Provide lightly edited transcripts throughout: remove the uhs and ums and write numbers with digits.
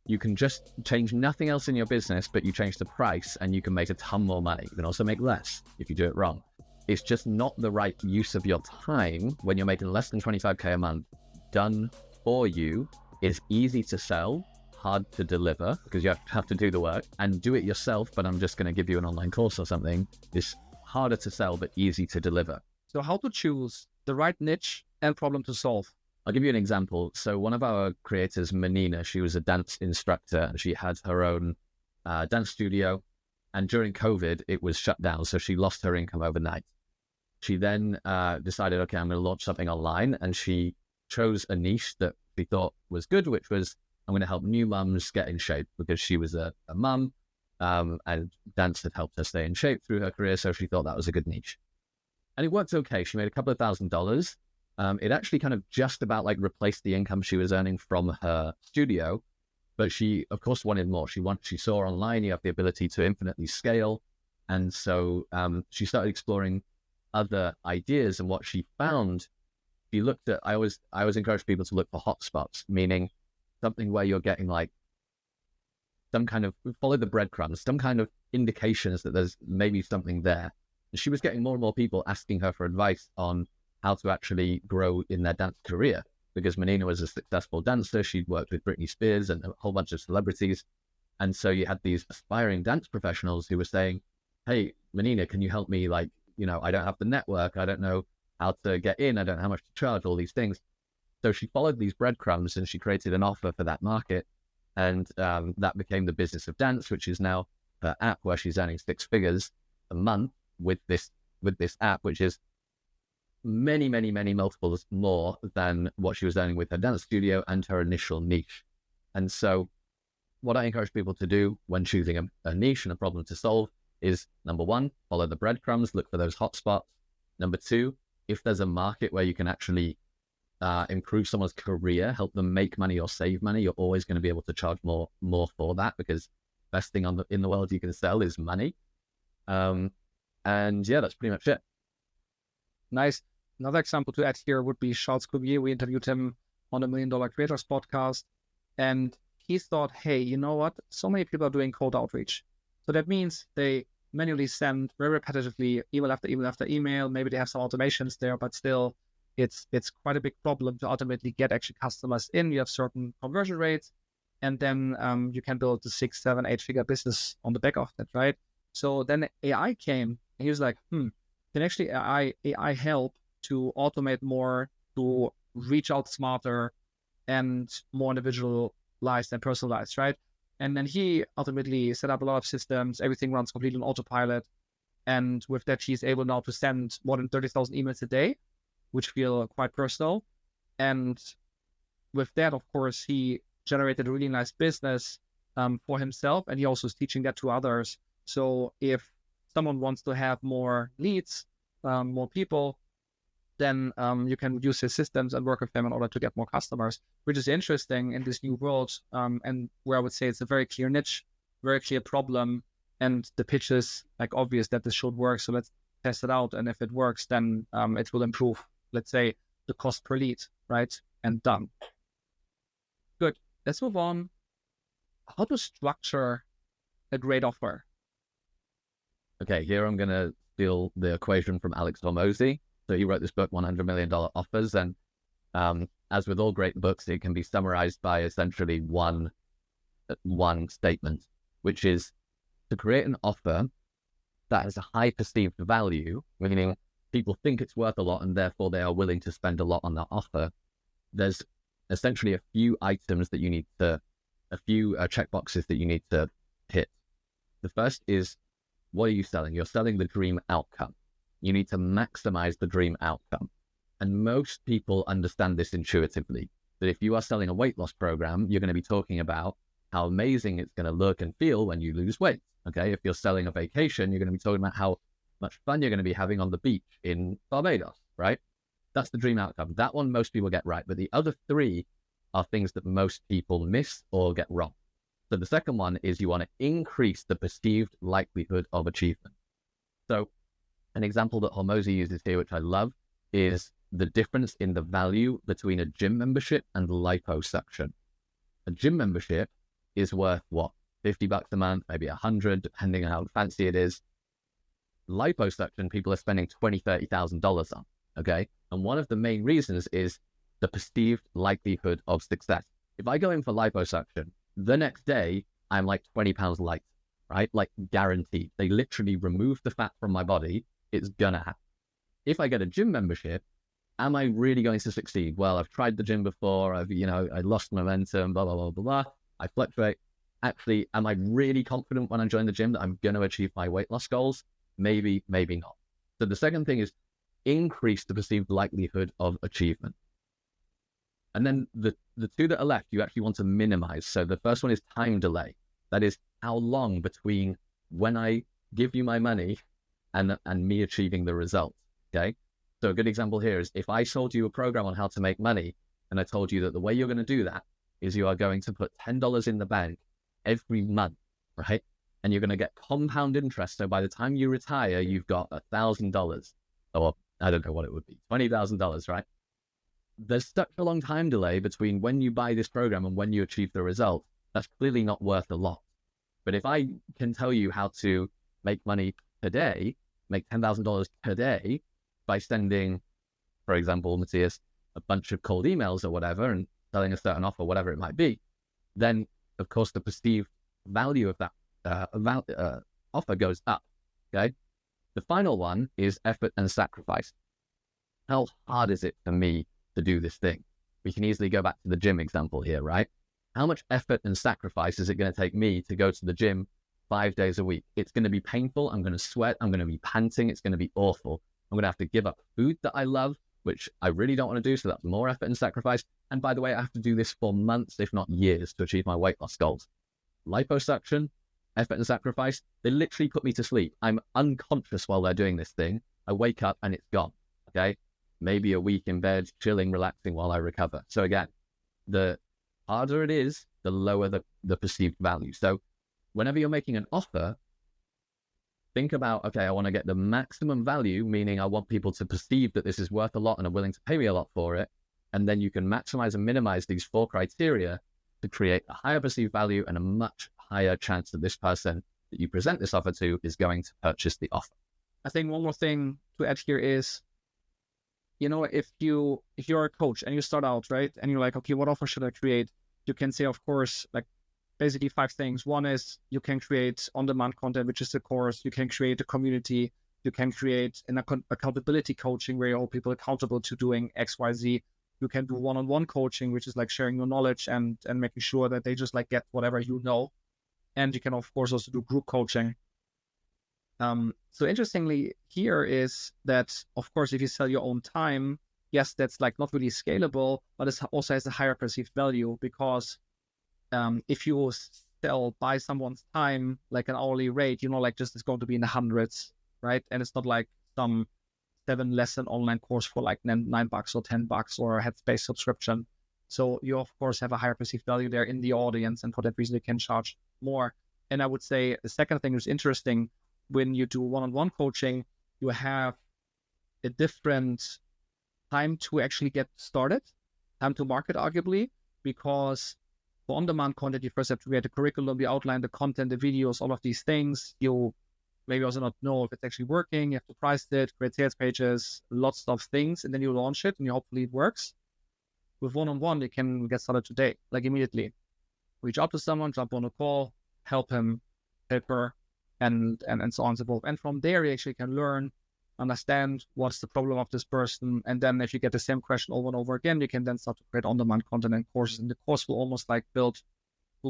You can just change nothing else in your business, but you change the price and you can make a ton more money. You can also make less if you do it wrong. It's just not the right use of your time when you're making less than 25K a month done for you. It's easy to sell, hard to deliver because you have to do the work, and do it yourself. But I'm just going to give you an online course or something. It's harder to sell, but easy to deliver. So how to choose the right niche and problem to solve? I'll give you an example. So one of our creators, Menina, she was a dance instructor and she had her own dance studio. And during COVID, it was shut down. So she lost her income overnight. She then decided, okay, I'm going to launch something online. And she chose a niche that she thought was good, which was, I'm going to help new mums get in shape, because she was a mum and dance had helped her stay in shape through her career. So she thought that was a good niche. And it worked okay. She made a couple of $1,000s. It actually kind of just about like replaced the income she was earning from her studio, but she of course wanted more. She saw online you have the ability to infinitely scale, and so she started exploring other ideas. And what she found, she looked at. I always encourage people to look for hotspots, meaning something where you're getting like some kind of, follow the breadcrumbs, some kind of indications that there's maybe something there. And she was getting more and more people asking her for advice on how to actually grow in their dance career, because Menina was a successful dancer. She'd worked with Britney Spears and a whole bunch of celebrities. And so you had these aspiring dance professionals who were saying, hey, Menina, can you help me? Like, you know, I don't have the network. I don't know how to get in. I don't know how much to charge, all these things. So she followed these breadcrumbs and she created an offer for that market. And that became the Business of Dance, which is now her app where she's earning 6 figures a month with this app, which is many multiples more than what she was earning with her dance studio and her initial niche. And so what I encourage people to do when choosing a niche and a problem to solve is, number one, follow the breadcrumbs, look for those hotspots. Number two, if there's a market where you can actually improve someone's career, help them make money or save money, you're always going to be able to charge more for that, because best thing in the world you can sell is money. And yeah, that's pretty much it. Nice. Another example to add here would be Cormier. We interviewed him on the $1 Million Creators podcast, and he thought, hey, you know what? So many people are doing cold outreach. So that means they manually send very repetitively email after email after email. Maybe they have some automations there, but still it's quite a big problem to ultimately get actually customers in. You have certain conversion rates, and then you can build the 6, 7, 8-figure business on the back of that, right? So then AI came, and he was like, can actually AI help to automate more, to reach out smarter and more individualized and personalized, right? And then he ultimately set up a lot of systems. Everything runs completely on autopilot. And with that, he's able now to send more than 30,000 emails a day, which feel quite personal. And with that, of course, he generated a really nice business for himself. And he also is teaching that to others. So if someone wants to have more leads, more people, then you can use his systems and work with them in order to get more customers, which is interesting in this new world. And where I would say it's a very clear niche, very clear problem. And the pitch is like obvious that this should work. So let's test it out. And if it works, then it will improve, let's say, the cost per lead, right? And done. Good. Let's move on. How to structure a great offer. Okay, here I'm going to steal the equation from Alex Hormozi. So he wrote this book, $100 Million Offers. And as with all great books, it can be summarized by essentially one statement, which is to create an offer that has a high perceived value, meaning people think it's worth a lot and therefore they are willing to spend a lot on that offer. There's essentially a few items that you need to, a few checkboxes that you need to hit. The first is, what are you selling? You're selling the dream outcome. You need to maximize the dream outcome. And most people understand this intuitively, that if you are selling a weight loss program, you're going to be talking about how amazing it's going to look and feel when you lose weight. Okay. If you're selling a vacation, you're going to be talking about how much fun you're going to be having on the beach in Barbados, right? That's the dream outcome. That one most people get right. But the other 3 are things that most people miss or get wrong. So the second one is you want to increase the perceived likelihood of achievement. So an example that Hormozi uses here, which I love, is the difference in the value between a gym membership and liposuction. A gym membership is worth what? $50 a month, maybe 100, depending on how fancy it is. Liposuction, people are spending $20,000, $30,000 on, okay? And one of the main reasons is the perceived likelihood of success. If I go in for liposuction, the next day, I'm like 20 pounds light, right? Like guaranteed. They literally remove the fat from my body. It's gonna happen. If I get a gym membership, am I really going to succeed? Well, I've tried the gym before. I lost momentum, blah, blah, blah, blah, blah. I fluctuate. Actually, am I really confident when I join the gym that I'm going to achieve my weight loss goals? Maybe, maybe not. So the second thing is increase the perceived likelihood of achievement. And then the two that are left, you actually want to minimize. So the first one is time delay. That is how long between when I give you my money and me achieving the result, okay? So a good example here is if I sold you a program on how to make money and I told you that the way you're going to do that is you are going to put $10 in the bank every month, right? And you're going to get compound interest. So by the time you retire, you've got $1,000, or I don't know what it would be, $20,000, right? There's such a long time delay between when you buy this program and when you achieve the result. That's clearly not worth a lot. But if I can tell you how to make money today, make $10,000 per day by sending, for example, Matthias, a bunch of cold emails or whatever and selling a certain offer, whatever it might be, then of course the perceived value of that offer goes up, okay? The final one is effort and sacrifice. How hard is it for me to do this thing? We can easily go back to the gym example here, right? How much effort and sacrifice is it going to take me to go to the gym 5 days a week? It's going to be painful. I'm going to sweat. I'm going to be panting. It's going to be awful. I'm going to have to give up food that I love, which I really don't want to do. So that's more effort and sacrifice. And by the way, I have to do this for months, if not years, to achieve my weight loss goals. Liposuction, effort and sacrifice, they literally put me to sleep. I'm unconscious while they're doing this thing. I wake up and it's gone, okay? Maybe a week in bed, chilling, relaxing while I recover. So again, the harder it is, the lower the perceived value. So whenever you're making an offer, think about, okay, I want to get the maximum value, meaning I want people to perceive that this is worth a lot and are willing to pay me a lot for it. And then you can maximize and minimize these 4 criteria to create a higher perceived value and a much higher chance that this person that you present this offer to is going to purchase the offer. I think one more thing to add here is, if you're a coach and you start out, right, and you're like, okay, what offer should I create? You can say, of course, like basically 5 things. One is you can create on-demand content, which is the course. You can create a community. You can create an accountability coaching where you hold people accountable to doing X, Y, Z. You can do one-on-one coaching, which is like sharing your knowledge and making sure that they just like get whatever you know. And you can, of course, also do group coaching. So interestingly here is that, of course, if you sell your own time, yes, that's like not really scalable, but it also has a higher perceived value because if you buy someone's time, like an hourly rate, like just it's going to be in the hundreds, right? And it's not like some 7-lesson online course for like $9 or $10 or a Headspace subscription. So you, of course, have a higher perceived value there in the audience. And for that reason, you can charge more. And I would say the second thing is interesting. When you do one-on-one coaching, you have a different time to actually get started, time to market, arguably, because for on-demand content, you first have to create a curriculum, you outline the content, the videos, all of these things. You maybe also not know if it's actually working. You have to price it, create sales pages, lots of things, and then you launch it, and hopefully it works. With one-on-one, you can get started today, like immediately. Reach out to someone, jump on a call, help him, help her, and so on and so forth. And from there, you actually can learn, understand what's the problem of this person. And then if you get the same question over and over again, you can then start to create on-demand content and courses. And the course will almost like will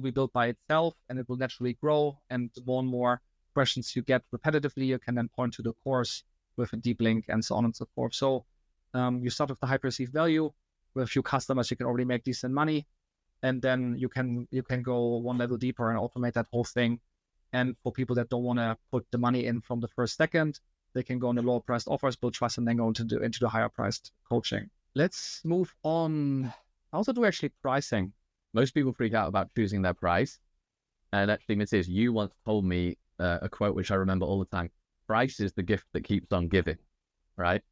be built by itself, and it will naturally grow. And the more and more questions you get repetitively, you can then point to the course with a deep link and so on and so forth. So you start with the high perceived value. With a few customers, you can already make decent money. And then you can go one level deeper and automate that whole thing. And for people that don't want to put the money in from the first second, they can go on the lower priced offers, build trust, and then go into the higher priced coaching. Let's move on. How to do actually pricing? Most people freak out about choosing their price. And actually, Matthias, you once told me a quote which I remember all the time. Price is the gift that keeps on giving, right?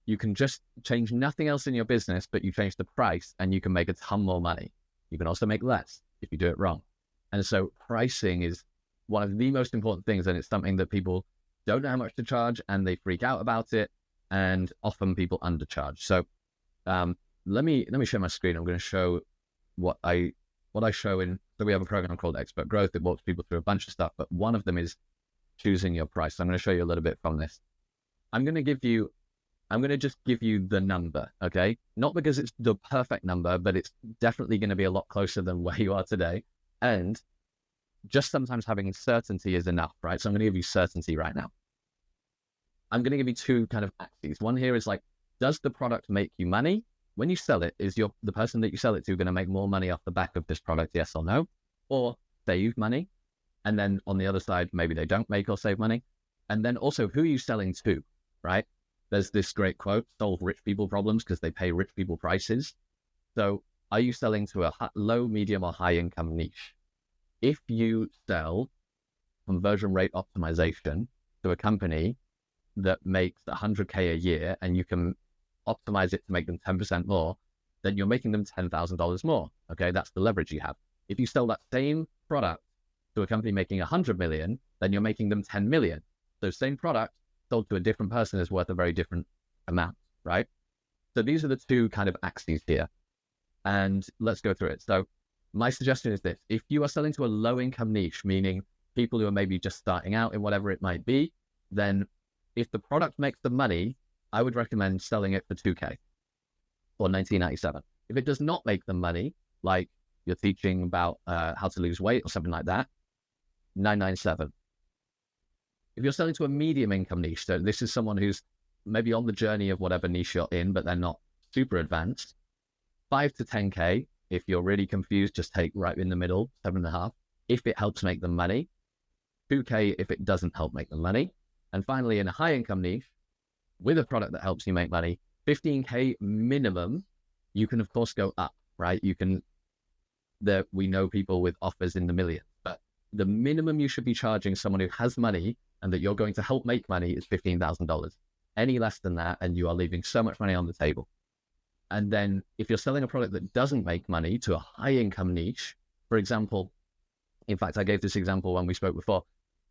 You can just change nothing else in your business, but you change the price and you can make a ton more money. You can also make less if you do it wrong. And so pricing is one of the most important things, and it's something that people don't know how much to charge, and they freak out about it, and often people undercharge. So let me share my screen. I'm going to show what I show in. So we have a program called Expert Growth that walks people through a bunch of stuff, but one of them is choosing your price. So I'm going to show you a little bit from this. I'm going to just give you the number, okay? Not because it's the perfect number, but it's definitely going to be a lot closer than where you are today. And just sometimes having certainty is enough, right? So I'm going to give you certainty right now. I'm going to give you two kind of axes. One here is like, does the product make you money? When you sell it, is the person that you sell it to going to make more money off the back of this product, yes or no? Or save money? And then on the other side, maybe they don't make or save money. And then also, who are you selling to, right? There's this great quote, solve rich people problems because they pay rich people prices. So are you selling to a low, medium, or high income niche? If you sell conversion rate optimization to a company that makes 100K a year and you can optimize it to make them 10% more, then you're making them $10,000 more. Okay, that's the leverage you have. If you sell that same product to a company making 100 million, then you're making them 10 million. So same product sold to a different person is worth a very different amount, right? So these are the two kind of axes here. And let's go through it. So my suggestion is this: if you are selling to a low income niche, meaning people who are maybe just starting out in whatever it might be, then if the product makes the money, I would recommend selling it for 2K or 1997. If it does not make the money, like you're teaching about how to lose weight or something like that, 997. If you're selling to a medium income niche, so this is someone who's maybe on the journey of whatever niche you're in, but they're not super advanced, 5 to 10K. If you're really confused, just take right in the middle, 7.5, if it helps make them money, 2K if it doesn't help make them money. And finally, in a high income niche, with a product that helps you make money, 15K minimum. You can of course go up, right? We know people with offers in the millions, but the minimum you should be charging someone who has money and that you're going to help make money is $15,000. Any less than that, and you are leaving so much money on the table. And then if you're selling a product that doesn't make money to a high income niche, for example, in fact, I gave this example when we spoke before.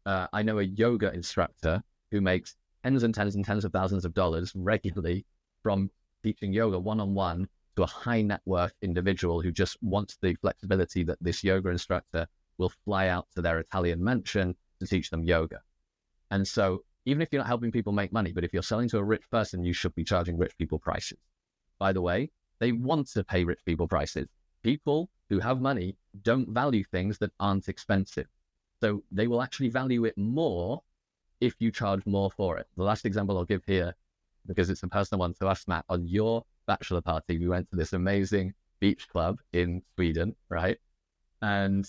I know a yoga instructor who makes tens and tens and tens of thousands of dollars regularly from teaching yoga one-on-one to a high net worth individual who just wants the flexibility that this yoga instructor will fly out to their Italian mansion to teach them yoga. And so even if you're not helping people make money, but if you're selling to a rich person, you should be charging rich people prices. By the way, they want to pay rich people prices. People who have money don't value things that aren't expensive. So they will actually value it more if you charge more for it. The last example I'll give here, because it's a personal one to us, Matt, on your bachelor party, we went to this amazing beach club in Sweden, right? And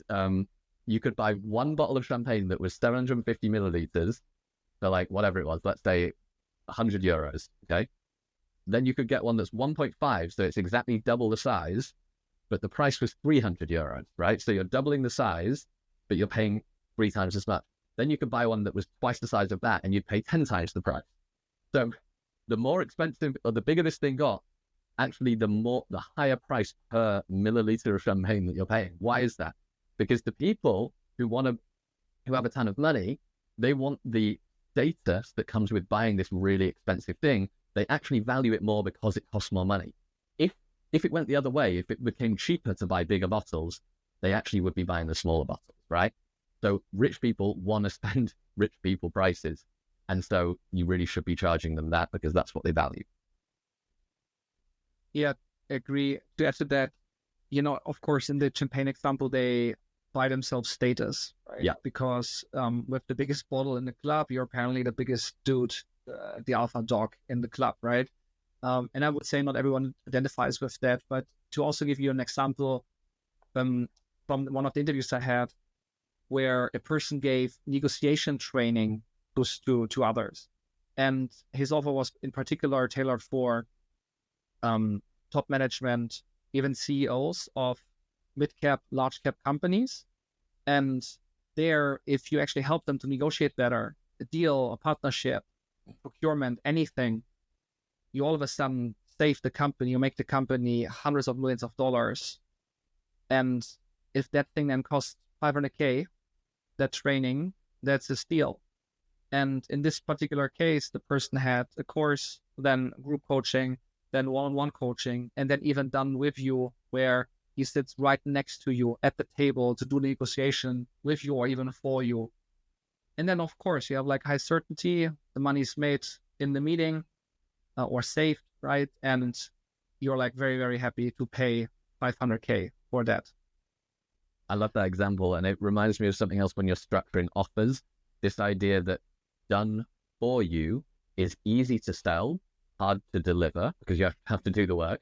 you could buy one bottle of champagne that was 750 milliliters, so like whatever it was, let's say 100 euros, okay? Then you could get one that's 1.5, so it's exactly double the size, but the price was 300 euros, right? So you're doubling the size, but you're paying 3 times as much. Then you could buy one that was twice the size of that, and you'd pay 10 times the price. So the more expensive, or the bigger this thing got, actually the higher price per milliliter of champagne that you're paying. Why is that? Because the people who have a ton of money, they want the status that comes with buying this really expensive thing. They actually value it more because it costs more money. If it went the other way, if it became cheaper to buy bigger bottles, they actually would be buying the smaller bottles, right? So rich people want to spend rich people prices. And so you really should be charging them that because that's what they value. Yeah, agree. To add to that, of course, in the champagne example, they buy themselves status, right? Yeah. Because with the biggest bottle in the club, you're apparently the biggest dude, the alpha dog in the club, right? And I would say not everyone identifies with that, but to also give you an example from one of the interviews I had, where a person gave negotiation training to others, and his offer was in particular tailored for top management, even CEOs of mid-cap, large-cap companies. And there, if you actually help them to negotiate better, a deal, a partnership, procurement, anything, you all of a sudden save the company, you make the company hundreds of millions of dollars. And if that thing then costs 500K, that training, that's a steal. And in this particular case, the person had a course, then group coaching, then one-on-one coaching, and then even done with you where he sits right next to you at the table to do the negotiation with you or even for you. And then, of course, you have like high certainty, the money's made in the meeting or saved, right? And you're like very, very happy to pay 500K for that. I love that example. And it reminds me of something else when you're structuring offers. This idea that done for you is easy to sell, hard to deliver because you have to do the work.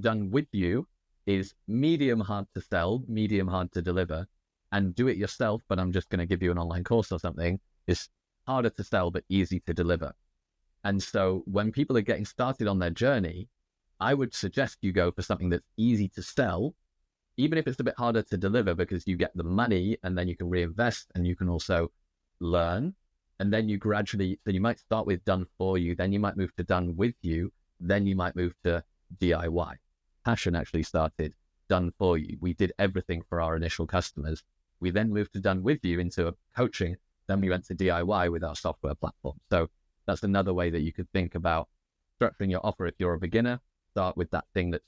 Done with you is medium hard to sell, medium hard to deliver. And do it yourself, but I'm just going to give you an online course or something, is harder to sell, but easy to deliver. And so when people are getting started on their journey, I would suggest you go for something that's easy to sell, even if it's a bit harder to deliver, because you get the money and then you can reinvest and you can also learn. And then you gradually, then you might start with done for you, then you might move to done with you, then you might move to DIY. Passion actually started done for you. We did everything for our initial customers. We then moved to done with you into a coaching. Then we went to DIY with our software platform. So that's another way that you could think about structuring your offer. If you're a beginner, start with that thing that's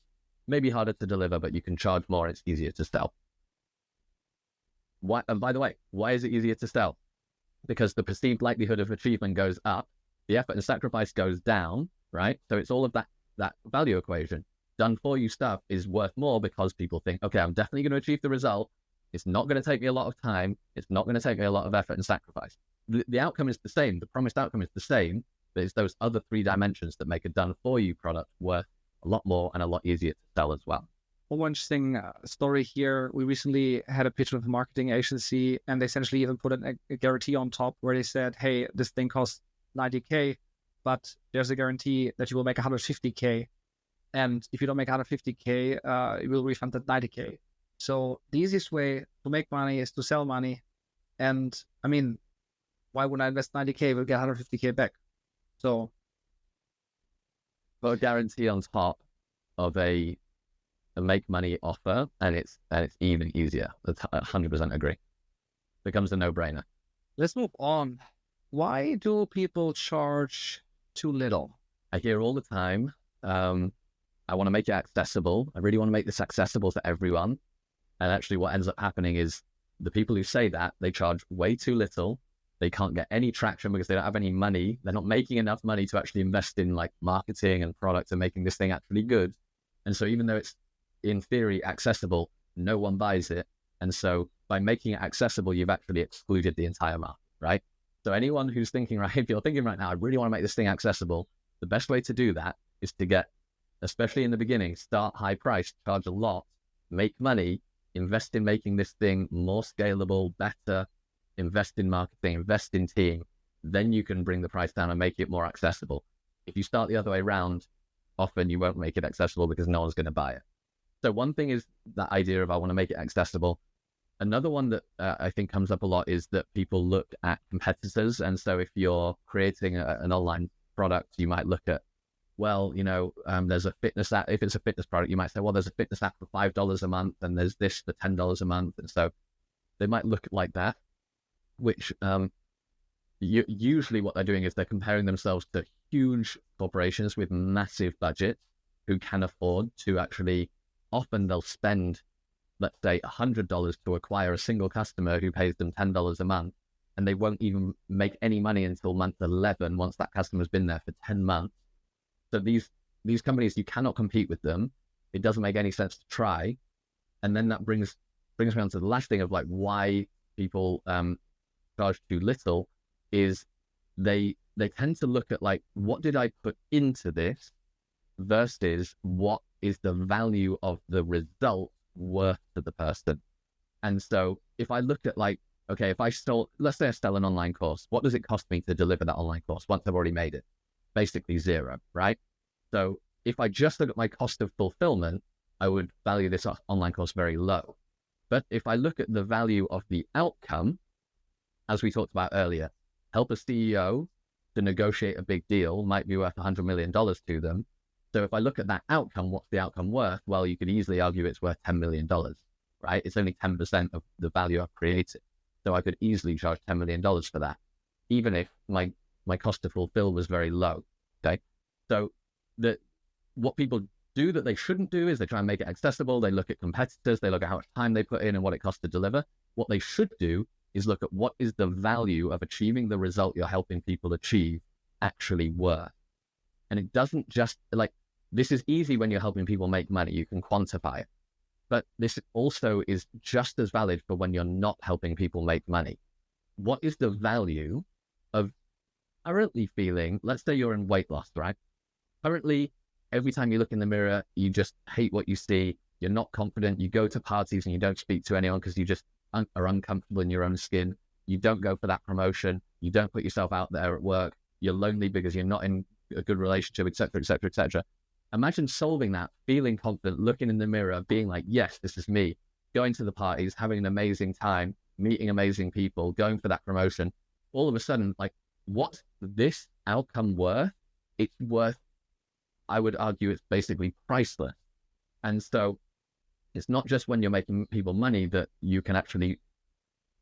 maybe harder to deliver, but you can charge more. It's easier to sell. Why? And by the way, why is it easier to sell? Because the perceived likelihood of achievement goes up, the effort and sacrifice goes down, right? So it's all of that value equation. Done for you stuff is worth more because people think, okay, I'm definitely going to achieve the result. It's not going to take me a lot of time. It's not going to take me a lot of effort and sacrifice. The outcome is the same. The promised outcome is the same, but it's those other 3 dimensions that make a done for you product worth a lot more and a lot easier to sell as well. One interesting story here. We recently had a pitch with a marketing agency, and they essentially even put a guarantee on top where they said, hey, this thing costs 90K, but there's a guarantee that you will make 150K. And if you don't make 150K, you will refund that 90K. So the easiest way to make money is to sell money. And I mean, why would I invest 90K? We'll get 150K back. So, put a guarantee on top of a make money offer, and it's even easier. That's 100% agree. Becomes a no-brainer. Let's move on. Why do people charge too little? I hear all the time, I want to make it accessible. I really want to make this accessible to everyone. And actually what ends up happening is the people who say that, they charge way too little. They can't get any traction because they don't have any money. They're not making enough money to actually invest in like marketing and product and making this thing actually good. And so even though it's in theory accessible, no one buys it. And so by making it accessible, you've actually excluded the entire market, right? So anyone who's thinking, right, if you're thinking right now, I really want to make this thing accessible, the best way to do that is to get, especially in the beginning, start high price, charge a lot, make money, invest in making this thing more scalable, better, invest in marketing, invest in team, then you can bring the price down and make it more accessible. If you start the other way around, often you won't make it accessible because no one's going to buy it. So one thing is that idea of I want to make it accessible. Another one that I think comes up a lot is that people look at competitors. And so if you're creating an online product, you might look at, well, you know, there's a fitness app. If it's a fitness product, you might say, well, there's a fitness app for $5 a month and there's this for $10 a month. And so they might look like that, which usually what they're doing is they're comparing themselves to huge corporations with massive budgets who can afford to actually, often they'll spend, let's say, $100 to acquire a single customer who pays them $10 a month, and they won't even make any money until month 11 once that customer's been there for 10 months. So these companies, you cannot compete with them. It doesn't make any sense to try. And then that brings me on to the last thing of like why people charge too little is they tend to look at like, what did I put into this versus what is the value of the result worth to the person. And so if I look at like, okay, if I stole, let's say I sell an online course, what does it cost me to deliver that online course once I've already made it? Basically zero, right? So if I just look at my cost of fulfillment, I would value this online course very low. But if I look at the value of the outcome, as we talked about earlier, help a CEO to negotiate a big deal might be worth $100 million to them. So if I look at that outcome, what's the outcome worth? Well, you could easily argue it's worth $10 million. right? It's only 10% of the value I've created. So I could easily charge $10 million for that, even if my cost to fulfill was very low. Okay. So what people do that they shouldn't do is they try and make it accessible. They look at competitors, they look at how much time they put in and what it costs to deliver. What they should do is look at what is the value of achieving the result you're helping people achieve actually worth. And it doesn't just this is easy when you're helping people make money, you can quantify it. But this also is just as valid for when you're not helping people make money. What is the value of currently feeling, let's say you're in weight loss, right? Currently, every time you look in the mirror, you just hate what you see. You're not confident. You go to parties and you don't speak to anyone because you just are uncomfortable in your own skin. You don't go for that promotion. You don't put yourself out there at work. You're lonely because you're not in a good relationship, et cetera, et cetera, et cetera. Imagine solving that, feeling confident, looking in the mirror, being like, yes, this is me, going to the parties, having an amazing time, meeting amazing people, going for that promotion. All of a sudden, what's this outcome worth? It's worth, I would argue, it's basically priceless. And so it's not just when you're making people money that you can actually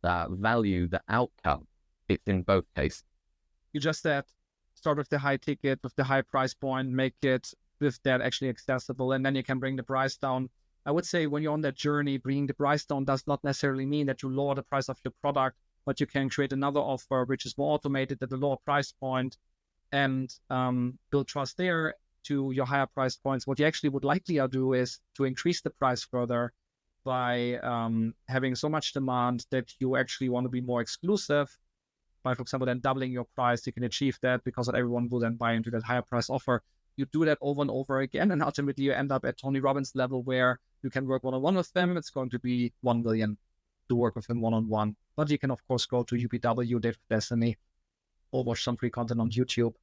value the outcome. It's in both cases. You just said, start with the high ticket, with the high price point, make it with that actually accessible, and then you can bring the price down. I would say when you're on that journey, bringing the price down does not necessarily mean that you lower the price of your product, but you can create another offer which is more automated at a lower price point and build trust there to your higher price points. What you actually would likely do is to increase the price further by having so much demand that you actually want to be more exclusive. By, for example, then doubling your price, you can achieve that because not everyone will then buy into that higher price offer. You do that over and over again, and ultimately you end up at Tony Robbins level where you can work one-on-one with them. It's going to be $1 million to work with them one-on-one. But you can, of course, go to UPW, Dave Destiny, or watch some free content on YouTube.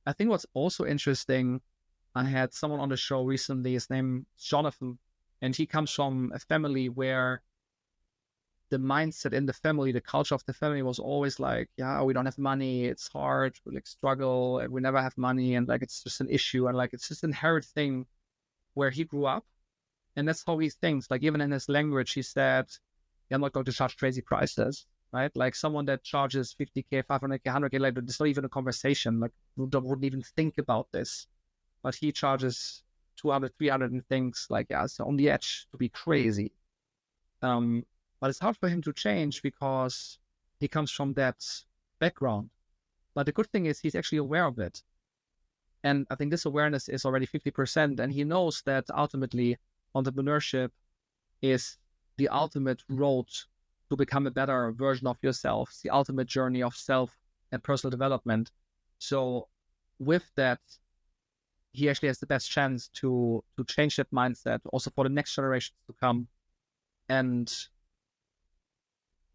I think what's also interesting, I had someone on the show recently, his name is Jonathan, and he comes from a family where the mindset in the family, the culture of the family was always like, yeah, we don't have money, it's hard, we struggle, and we never have money, and it's just an issue, and it's just an inherent thing where he grew up, and that's how he thinks. Even in his language, he said, I'm not going to charge crazy prices, right? Someone that charges 50K, 500K, 100K, it's not even a conversation, wouldn't even think about this, but he charges 200, 300 and thinks it's on the edge to be crazy. But it's hard for him to change because he comes from that background. But the good thing is he's actually aware of it. And I think this awareness is already 50%. And he knows that ultimately entrepreneurship is the ultimate road to become a better version of yourself, it's the ultimate journey of self and personal development. So with that, he actually has the best chance to change that mindset also for the next generations to come. And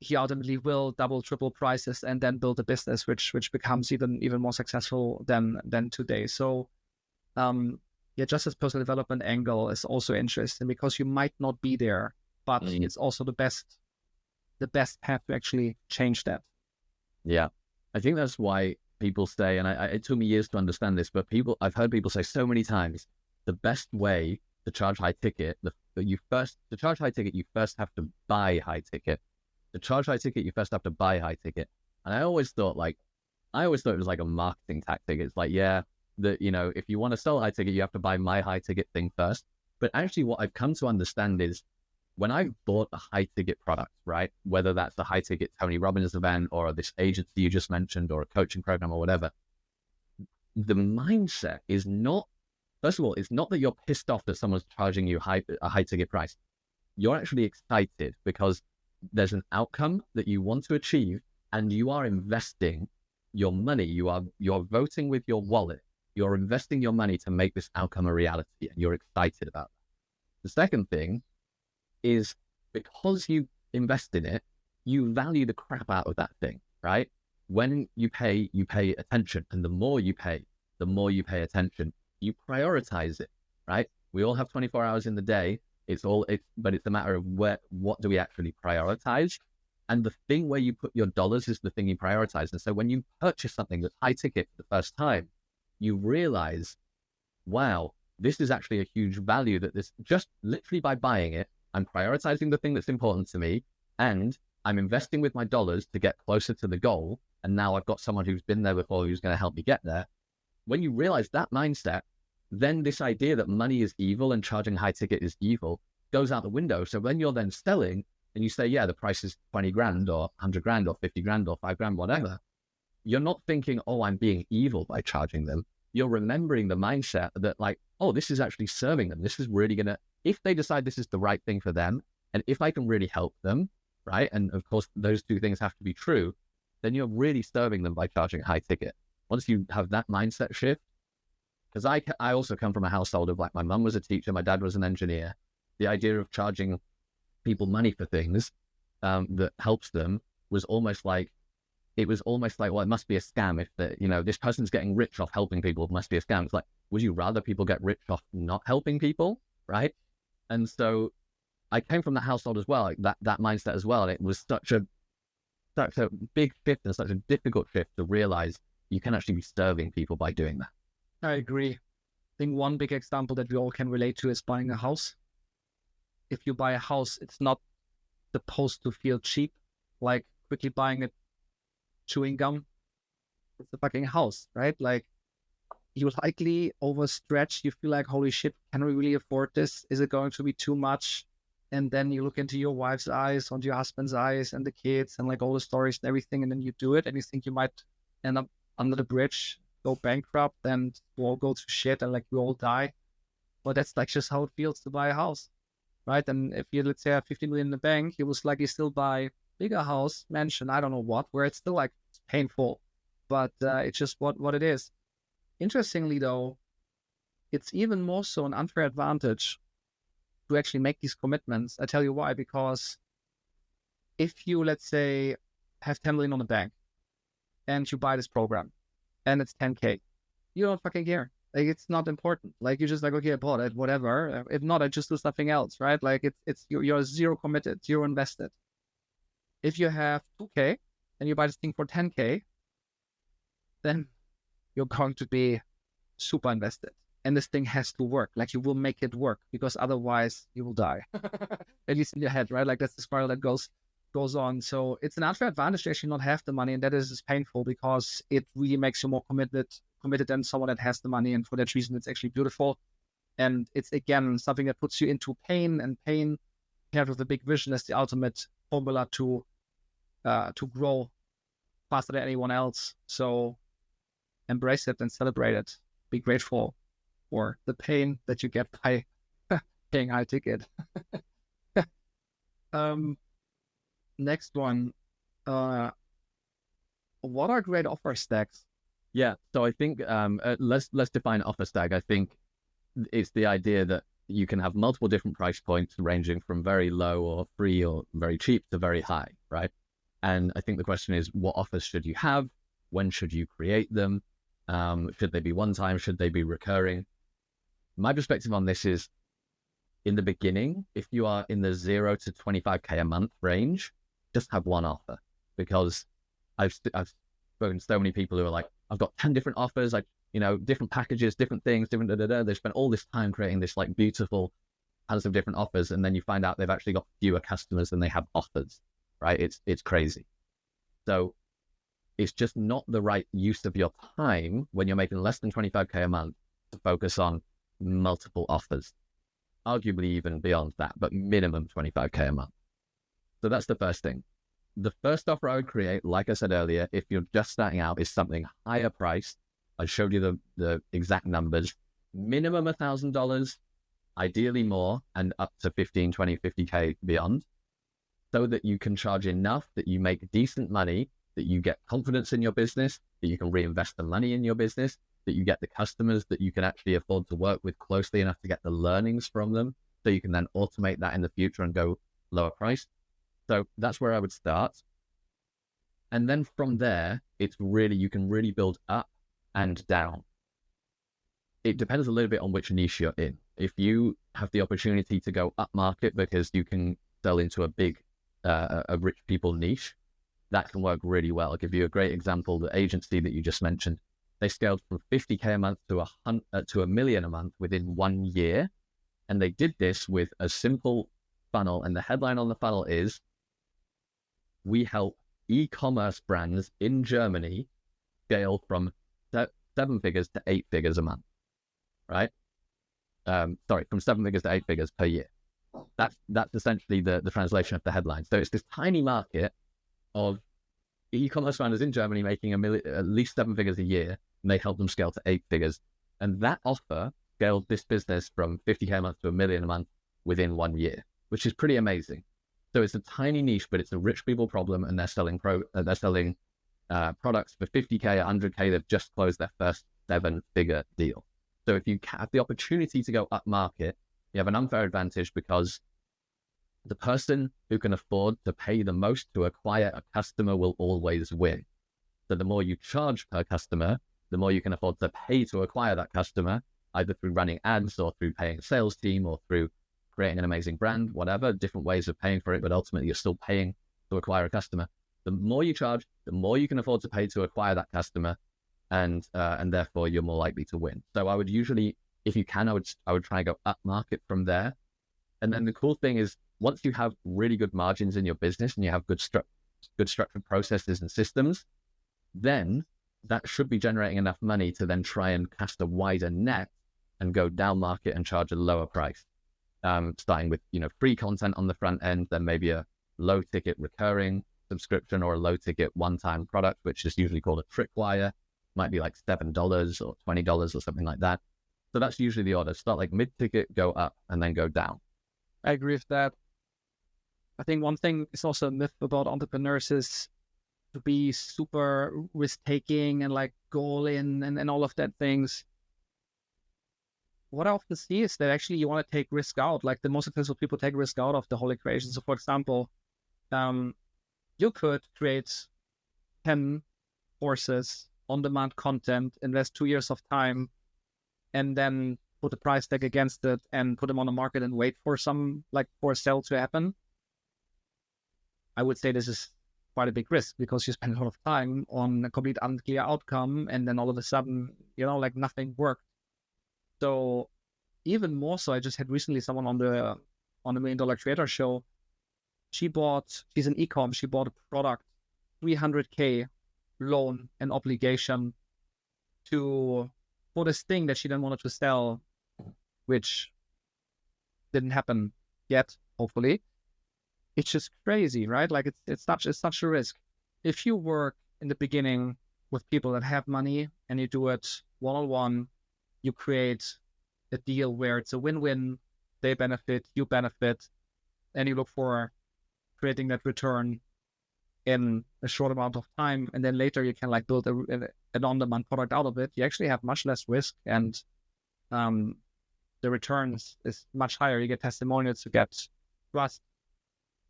he ultimately will double, triple prices and then build a business which becomes even more successful than today. So just this personal development angle is also interesting because you might not be there, but it's also the best path to actually change that. Yeah. I think that's why people say, and it took me years to understand this, but I've heard people say so many times, the best way to charge high ticket, you first have to buy high ticket. To charge high ticket, you first have to buy high ticket. And I always thought it was like a marketing tactic. It's if you want to sell high ticket, you have to buy my high ticket thing first. But actually what I've come to understand is when I bought a high ticket product, right, whether that's the high ticket Tony Robbins event or this agency you just mentioned or a coaching program or whatever, the mindset is not, first of all, it's not that you're pissed off that someone's charging you a high ticket price. You're actually excited because there's an outcome that you want to achieve and you are investing your money. You're voting with your wallet. You're investing your money to make this outcome a reality and you're excited about that. The second thing is because you invest in it, you value the crap out of that thing, right? When you pay attention, and the more you pay attention, you prioritize it, right? We all have 24 hours in the day. But it's a matter of what do we actually prioritize? And the thing where you put your dollars is the thing you prioritize. And so when you purchase something that's high ticket for the first time, you realize, wow, this is actually a huge value that this, just literally by buying it, I'm prioritizing the thing that's important to me, and I'm investing with my dollars to get closer to the goal. And now I've got someone who's been there before who's going to help me get there. When you realize that mindset, then this idea that money is evil and charging high ticket is evil goes out the window. So when you're then selling and you say, yeah, the price is 20 grand or 100 grand or 50 grand or 5 grand, whatever, you're not thinking, oh, I'm being evil by charging them. You're remembering the mindset that like, oh, this is actually serving them. This is really going to, if they decide this is the right thing for them, and if I can really help them, right? And of course, those two things have to be true, then you're really serving them by charging a high ticket. Once you have that mindset shift, because I also come from a household of like, my mum was a teacher, my dad was an engineer. The idea of charging people money for things that helps them was almost like, well, it must be a scam if this person's getting rich off helping people, it must be a scam. It's like, would you rather people get rich off not helping people, right? And so I came from that household as well, like that mindset as well. And it was such a big shift and such a difficult shift to realize you can actually be serving people by doing that. I agree. I think one big example that we all can relate to is buying a house. If you buy a house, it's not supposed to feel cheap, like quickly buying a chewing gum. It's a fucking house, right? Like, you likely overstretch. You feel like, holy shit, can we really afford this? Is it going to be too much? And then you look into your wife's eyes, onto your husband's eyes, and the kids, and like all the stories and everything, and then you do it, and you think you might end up under the bridge, go bankrupt, and we all go to shit, and like we all die. But that's like just how it feels to buy a house, right? And if you, let's say, have 50 million in the bank, you will likely still buy bigger house, mansion, I don't know what, where it's still like painful, but it's just what it is. Interestingly, though, it's even more so an unfair advantage to actually make these commitments. I tell you why, because if you, let's say, have 10 million on the bank and you buy this program and it's 10K, you don't fucking care. Like, it's not important. Like, you're just like, okay, I bought it, whatever. If not, I just do something else, right? Like, you're zero committed, zero invested. If you have 2K and you buy this thing for 10K, then you're going to be super invested. And this thing has to work. Like, you will make it work, because otherwise you will die. At least in your head, right? Like, that's the spiral that goes on. So it's an unfair advantage to actually not have the money. And that is painful, because it really makes you more committed than someone that has the money. And for that reason, it's actually beautiful. And it's, again, something that puts you into pain, and pain paired with a big vision is the ultimate formula to grow faster than anyone else. So embrace it and celebrate it. Be grateful for the pain that you get by paying high ticket. Next one. What are great offer stacks? Yeah, so I think let's define offer stack. I think it's the idea that you can have multiple different price points ranging from very low or free or very cheap to very high, right? And I think the question is, what offers should you have? When should you create them? Should they be one time? Should they be recurring? My perspective on this is, in the beginning, if you are in the 0 to 25K a month range, just have one offer. Because I've spoken to so many people who are like, I've got 10 different offers, different packages, different things, different They spent all this time creating this like beautiful tons of different offers, and then you find out they've actually got fewer customers than they have offers, right? It's crazy. So it's just not the right use of your time when you're making less than 25K a month to focus on multiple offers, arguably even beyond that, but minimum 25K a month. So that's the first thing. The first offer I would create, like I said earlier, if you're just starting out, is something higher priced. I showed you the exact numbers, minimum $1,000, ideally more, and up to 15, 20, 50K beyond, so that you can charge enough that you make decent money, that you get confidence in your business, that you can reinvest the money in your business, that you get the customers that you can actually afford to work with closely enough to get the learnings from them, so you can then automate that in the future and go lower price. So that's where I would start. And then from there, you can really build up and down. It depends a little bit on which niche you're in. If you have the opportunity to go up market because you can sell into a big, a rich people niche, that can work really well. I'll give you a great example. The agency that you just mentioned, they scaled from 50K a month to $1 million a month within 1 year. And they did this with a simple funnel, and the headline on the funnel is, we help e-commerce brands in Germany scale from 7 figures to 8 figures a month, right? From 7 figures to 8 figures per year. That's essentially the translation of the headline. So it's this tiny market of e-commerce founders in Germany making at least 7 figures a year, and they help them scale to 8 figures. And that offer scaled this business from 50K a month to $1 million a month within 1 year, which is pretty amazing. So it's a tiny niche, but it's a rich people problem, and they're selling products for 50K, 100K. They've just closed their first 7-figure deal. So if you have the opportunity to go up market, you have an unfair advantage, because the person who can afford to pay the most to acquire a customer will always win. So the more you charge per customer, the more you can afford to pay to acquire that customer, either through running ads or through paying a sales team or through creating an amazing brand, whatever, different ways of paying for it, but ultimately you're still paying to acquire a customer. The more you charge, the more you can afford to pay to acquire that customer, and therefore you're more likely to win. So I would usually, if you can, I would try and go up market from there. And then the cool thing is, once you have really good margins in your business and you have good structured processes and systems, then that should be generating enough money to then try and cast a wider net and go down market and charge a lower price. Starting with, free content on the front end, then maybe a low ticket recurring subscription or a low ticket one-time product, which is usually called a tripwire. Might be like $7 or $20 or something like that. So that's usually the order. Start like mid-ticket, go up, and then go down. I agree with that. I think one thing is also a myth about entrepreneurs is to be super risk-taking and like go all in and all of that things. What I often see is that actually you want to take risk out. Like the most successful people take risk out of the whole equation. So for example, you could create 10 courses, on-demand content, invest 2 years of time, and then put a price tag against it and put them on the market and wait for for a sale to happen. I would say this is quite a big risk, because you spend a lot of time on a complete unclear outcome, and then all of a sudden, nothing worked. So even more so, I just had recently someone on the $1 Million Creator Show. She's an e-com, she bought a product, 300K loan and obligation for this thing that she then wanted to sell, which didn't happen yet, hopefully. It's just crazy, right? Like it's such a risk. If you work in the beginning with people that have money and you do it one-on-one, you create a deal where it's a win-win, they benefit, you benefit, and you look for creating that return in a short amount of time, and then later you can build an on-demand product out of it. You actually have much less risk, and the returns is much higher. You get testimonials, you get trust,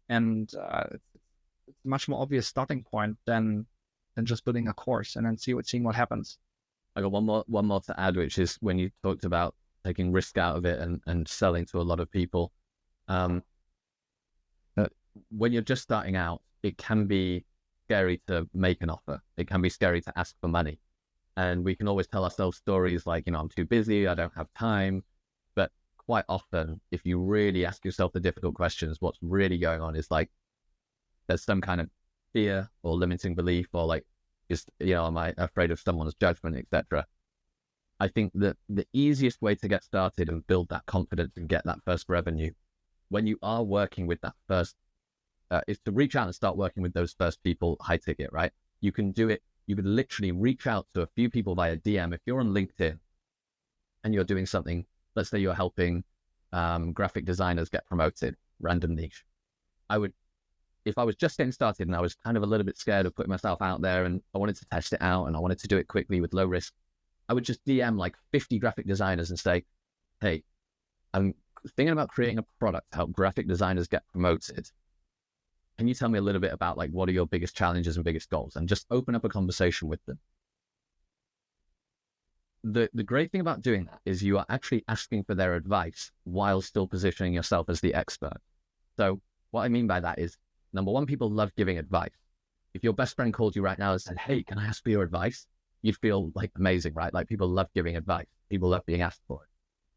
and it's a much more obvious starting point than just building a course and then seeing what happens. I got one more to add, which is when you talked about taking risk out of it and selling to a lot of people. When you're just starting out, it can be scary to make an offer. It can be scary to ask for money. And we can always tell ourselves stories like, I'm too busy, I don't have time. But quite often, if you really ask yourself the difficult questions, what's really going on is there's some kind of fear or limiting belief, or am I afraid of someone's judgment, etc. I think that the easiest way to get started and build that confidence and get that first revenue, when you are working with that first, is to reach out and start working with those first people high ticket, right? You can do it. You could literally reach out to a few people via DM. If you're on LinkedIn and you're doing something, let's say you're helping graphic designers get promoted, random niche. If I was just getting started and I was kind of a little bit scared of putting myself out there and I wanted to test it out and I wanted to do it quickly with low risk, I would just DM 50 graphic designers and say, hey, I'm thinking about creating a product to help graphic designers get promoted. Can you tell me a little bit about what are your biggest challenges and biggest goals? And just open up a conversation with them. The great thing about doing that is you are actually asking for their advice while still positioning yourself as the expert. So what I mean by that is, number one, people love giving advice. If your best friend called you right now and said, hey, can I ask for your advice? You'd feel amazing, right? People love giving advice. People love being asked for it.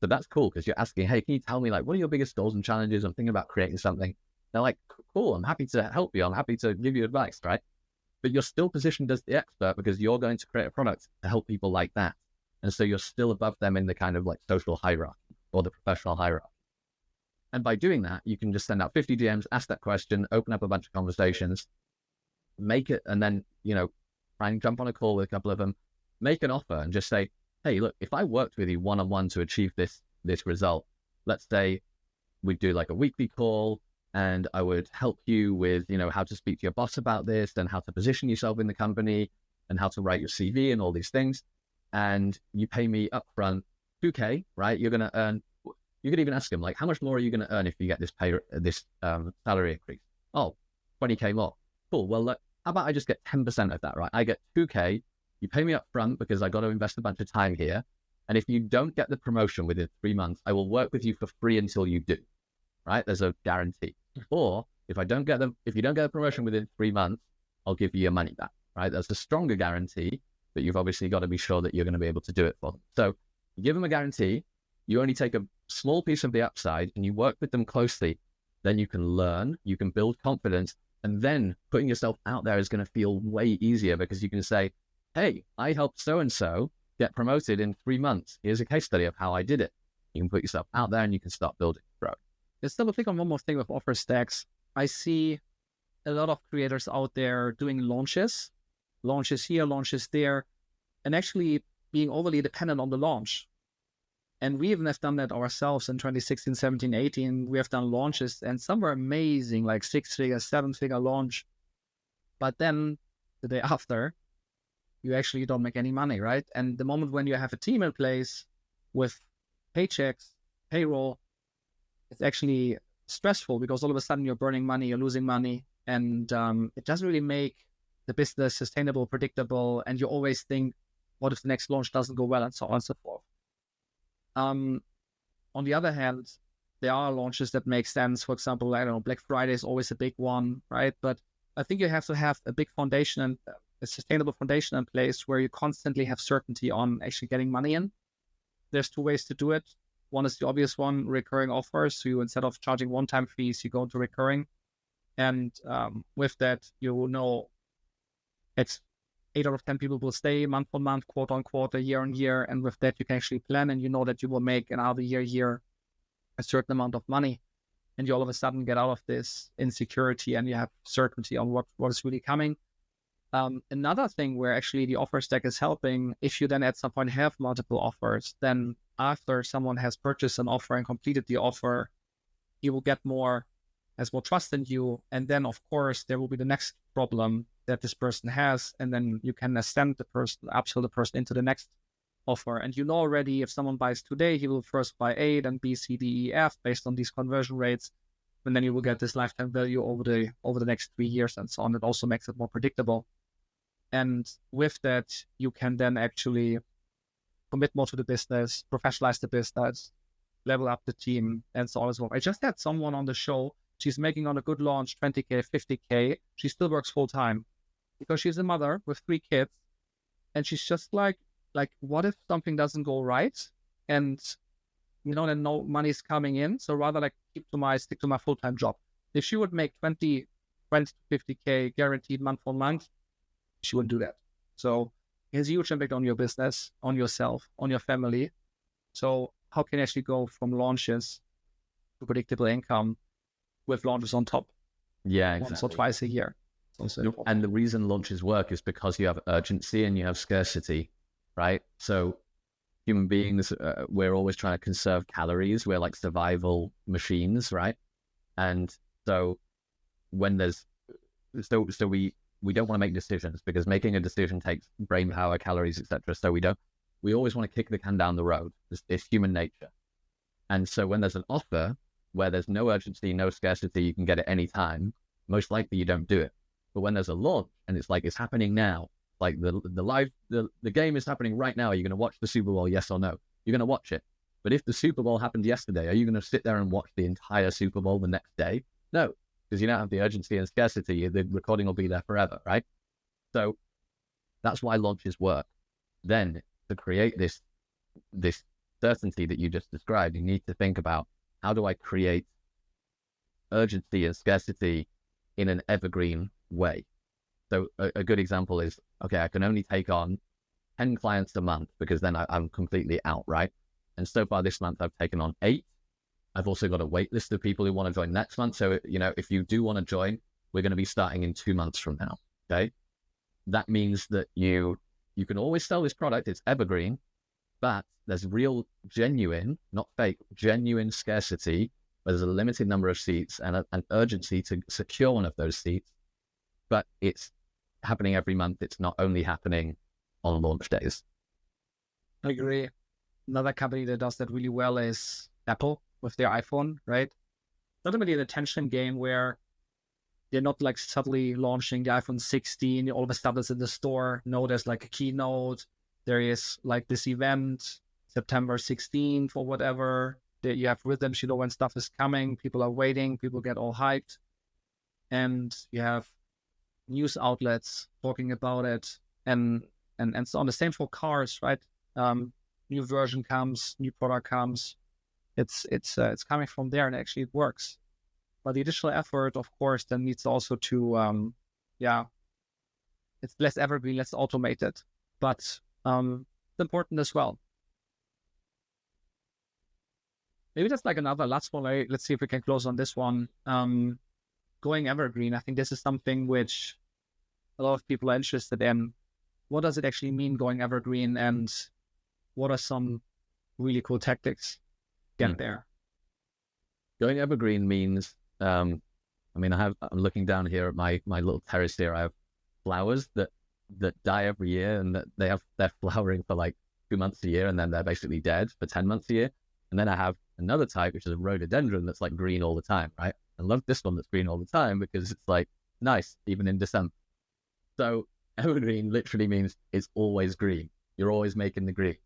So that's cool because you're asking, hey, can you tell me like, what are your biggest goals and challenges? I'm thinking about creating something. They're like, cool, I'm happy to help you. I'm happy to give you advice, right? But you're still positioned as the expert because you're going to create a product to help people like that. And so you're still above them in the kind of like social hierarchy or the professional hierarchy. And by doing that, you can just send out 50 DMs, ask that question, open up a bunch of conversations, make it, and then, try and jump on a call with a couple of them, make an offer and just say, hey, look, if I worked with you one-on-one to achieve this result, let's say we'd do like a weekly call and I would help you with, how to speak to your boss about this and how to position yourself in the company and how to write your CV and all these things. And you pay me upfront $2K, right? You're going to earn, you could even ask him, like, how much more are you going to earn if you get this salary increase? Oh, 20K more. Cool. Well, look, how about I just get 10% of that, right? I get 2K. You pay me up front because I got to invest a bunch of time here. And if you don't get the promotion within 3 months, I will work with you for free until you do, right? There's a guarantee. Or if you don't get the promotion within 3 months, I'll give you your money back, right? That's a stronger guarantee, but you've obviously got to be sure that you're going to be able to do it for them. So you give them a guarantee, you only take a small piece of the upside and you work with them closely. Then you can learn, you can build confidence, and then putting yourself out there is going to feel way easier because you can say, hey, I helped so-and-so get promoted in 3 months. Here's a case study of how I did it. You can put yourself out there and you can start building, growth. Let's double click on one more thing with offer stacks. I see a lot of creators out there doing launches here, launches there, and actually being overly dependent on the launch. And we even have done that ourselves in 2016, 17, 18. We have done launches and some were amazing, like 6-figure, 7-figure launch. But then the day after, you actually don't make any money, right? And the moment when you have a team in place with paychecks, payroll, it's actually stressful because all of a sudden you're burning money, you're losing money, and it doesn't really make the business sustainable, predictable, and you always think, what if the next launch doesn't go well, and so on and so forth. On the other hand, there are launches that make sense. For example, I don't know, Black Friday is always a big one, right? But I think you have to have a big foundation and a sustainable foundation in place where you constantly have certainty on actually getting money in. There's 2 ways to do it. One is the obvious one, recurring offers. So you, instead of charging one-time fees, you go into recurring. And with that, you know it's 8 out of 10 people will stay month on month, quarter on quarter, year on year. And with that, you can actually plan and you know that you will make another year, a certain amount of money. And you all of a sudden get out of this insecurity and you have certainty on what is really coming. Another thing where actually the offer stack is helping, if you then at some point have multiple offers, then after someone has purchased an offer and completed the offer, he will get has more trust in you. And then of course, there will be the next problem that this person has. And then you can ascend the person, upsell the person into the next offer. And you know already if someone buys today, he will first buy A, then B, C, D, E, F based on these conversion rates. And then you will get this lifetime value over the next 3 years and so on. It also makes it more predictable. And with that, you can then actually commit more to the business, professionalize the business, level up the team, and so on as well. I just had someone on the show. She's making on a good launch 20K, 50K. She still works full time because she's a mother with 3 kids. And she's just like, what if something doesn't go right? And, then no money's coming in. So rather like stick to my full-time job. If she would make 20 to 50K guaranteed month on month, she wouldn't do that. So it has a huge impact on your business, on yourself, on your family. So how can you actually go from launches to predictable income with launches on top? Yeah, exactly. Once or twice a year. And the reason launches work is because you have urgency and you have scarcity, right? So human beings, we're always trying to conserve calories. We're like survival machines, right? And so when we don't want to make decisions because making a decision takes brain power, calories, etc. So we always want to kick the can down the road. It's human nature. And so when there's an offer where there's no urgency, no scarcity, you can get it anytime, most likely you don't do it. But when there's a launch and it's like, it's happening now, like the game is happening right now. Are you going to watch the Super Bowl? Yes or no? You're going to watch it. But if the Super Bowl happened yesterday, are you going to sit there and watch the entire Super Bowl the next day? No, because you don't have the urgency and scarcity. The recording will be there forever, right? So that's why launches work. Then to create this certainty that you just described, you need to think about, how do I create urgency and scarcity in an evergreen way? So a good example is, okay, I can only take on 10 clients a month because then I'm completely out, right? And so far this month, I've taken on 8. I've also got a wait list of people who want to join next month. So, if you do want to join, we're going to be starting in 2 months from now, okay? That means that you can always sell this product. It's evergreen, but there's real, genuine, not fake, genuine scarcity, where there's a limited number of seats and an urgency to secure one of those seats, but it's happening every month. It's not only happening on launch days. I agree. Another company that does that really well is Apple with their iPhone, right? Not really an attention game where they're not like suddenly launching the iPhone 16, all of a sudden it's in the store. No, there's like a keynote. There is like this event, September 16th or whatever. You have rhythms, when stuff is coming, people are waiting, people get all hyped. And you have news outlets talking about it and so on. The same for cars, right? New version comes, new product comes. It's coming from there, and actually it works. But the additional effort, of course, then needs also to, it's less evergreen, less automated, but it's important as well. Maybe that's like another last one. Let's see if we can close on this one. Going evergreen, I think this is something which a lot of people are interested in. What does it actually mean going evergreen, and what are some really cool tactics to get there? Going evergreen means, I'm looking down here at my little terrace here. I have flowers that die every year, and that they're flowering for like 2 months a year, and then they're basically dead for 10 months a year. And then I have another type, which is a rhododendron, that's like green all the time, right? I love this one that's green all the time because it's like nice, even in December. So evergreen literally means it's always green. You're always making the green.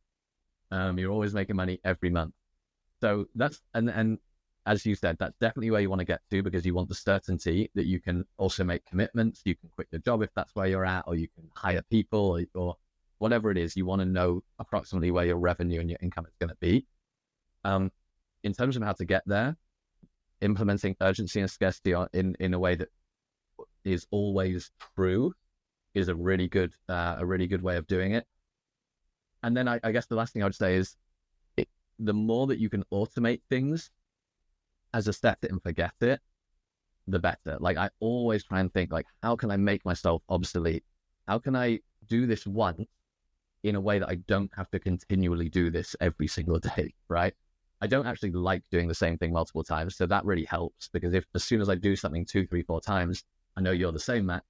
You're always making money every month. So that's, and as you said, that's definitely where you want to get to, because you want the certainty that you can also make commitments. You can quit your job if that's where you're at, or you can hire people, or whatever it is. You want to know approximately where your revenue and your income is going to be. In terms of how to get there, implementing urgency and scarcity in a way that is always true is a really good way of doing it. And then I guess the last thing I would say is, the more that you can automate things as a set it and forget it, the better. Like, I always try and think, like, how can I make myself obsolete? How can I do this once in a way that I don't have to continually do this every single day, right? I don't actually like doing the same thing multiple times. So that really helps, because as soon as I do something 2, 3, 4 times, I know you're the same, Matt,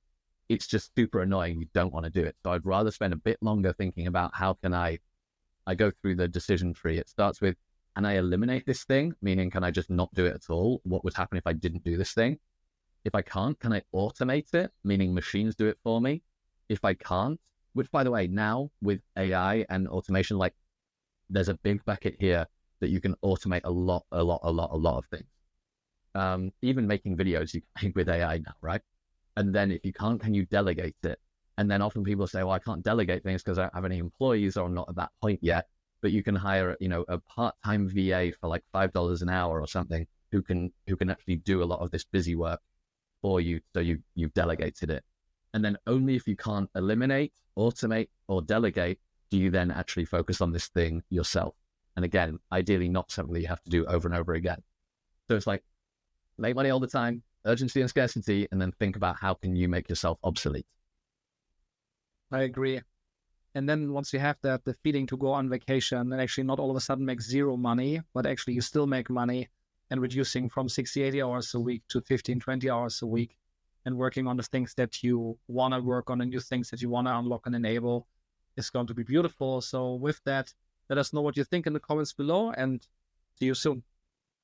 it's just super annoying. You don't want to do it. So I'd rather spend a bit longer thinking about how can I go through the decision tree. It starts with, can I eliminate this thing? Meaning, can I just not do it at all? What would happen if I didn't do this thing? If I can't, can I automate it? Meaning machines do it for me. If I can't, which, by the way, now with AI and automation, like, there's a big bucket here that you can automate a lot of things. Even making videos you can make with AI now, right? And then if you can't, can you delegate it? And then often people say, well, I can't delegate things because I don't have any employees, or I'm not at that point yet. But you can hire, a part-time VA for like $5 an hour or something who can actually do a lot of this busy work for you. So you've delegated it. And then only if you can't eliminate, automate, or delegate do you then actually focus on this thing yourself. And again, ideally not something that you have to do over and over again. So it's like, make money all the time, urgency and scarcity, and then think about how can you make yourself obsolete. I agree. And then once you have that, the feeling to go on vacation and actually not all of a sudden make zero money, but actually you still make money, and reducing from 60, 80 hours a week to 15, 20 hours a week, and working on the things that you want to work on and new things that you want to unlock and enable, is going to be beautiful. So with that, let us know what you think in the comments below, and see you soon.